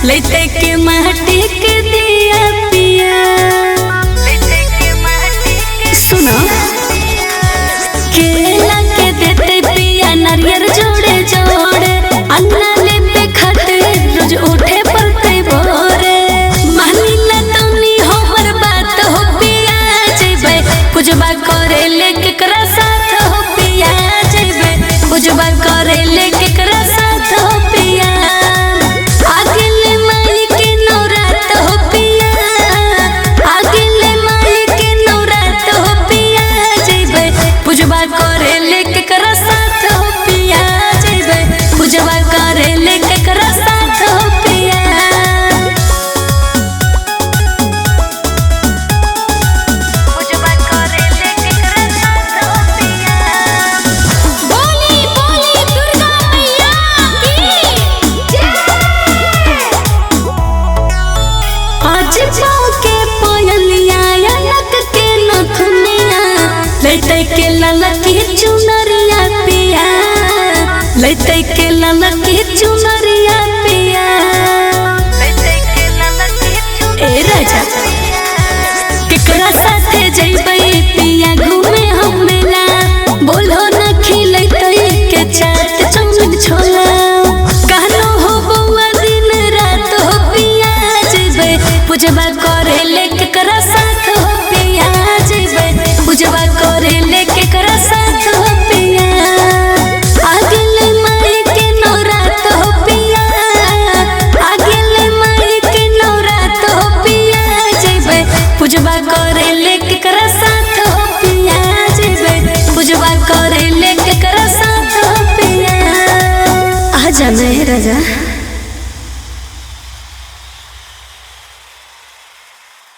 लेते के माटी के दिया पिया सुनो केला के देते पिया नारियल जोड़े जोड़े अन्ना लेते खटे रोज उठे पड़ते भोरे मानी ना तोनी हमर बात हो पिया जेबे पूजबा करे लेके करा साथ हो पिया जेबे पूजबा करे लेके करा साथ हो पिया करे लेके करा साथ हो पिया जेबे पूजबा करे लेके करा साथ हो पिया पूजबा करे लेके करा साथ हो पिया बोली बोली दुर्गा मैया की जय आज पाँव के पायलिया लक के नथुनिया लेते के ललकी चुनरिया पिया लेते के ललकी चुनरिया पिया ए राजा केकरा साथे जइबै पिया घूमे हम मेला बोलो न खिलैते के चाट चौमिन छोला कहलो हो बउआ दिन रात हो पिया जेबै पूजबा करे लेके करा साथ हो पिया जेबै पूजबा करे लेके करा साथ हो पिया आगले माई के नौरात हो पिया आगले माई के नौरात हो पिया जेबै पूजबा करे लेके करा साथ हो पिया जेबै पूजबा करे लेके करा साथ हो पिया आ जाना है राजा।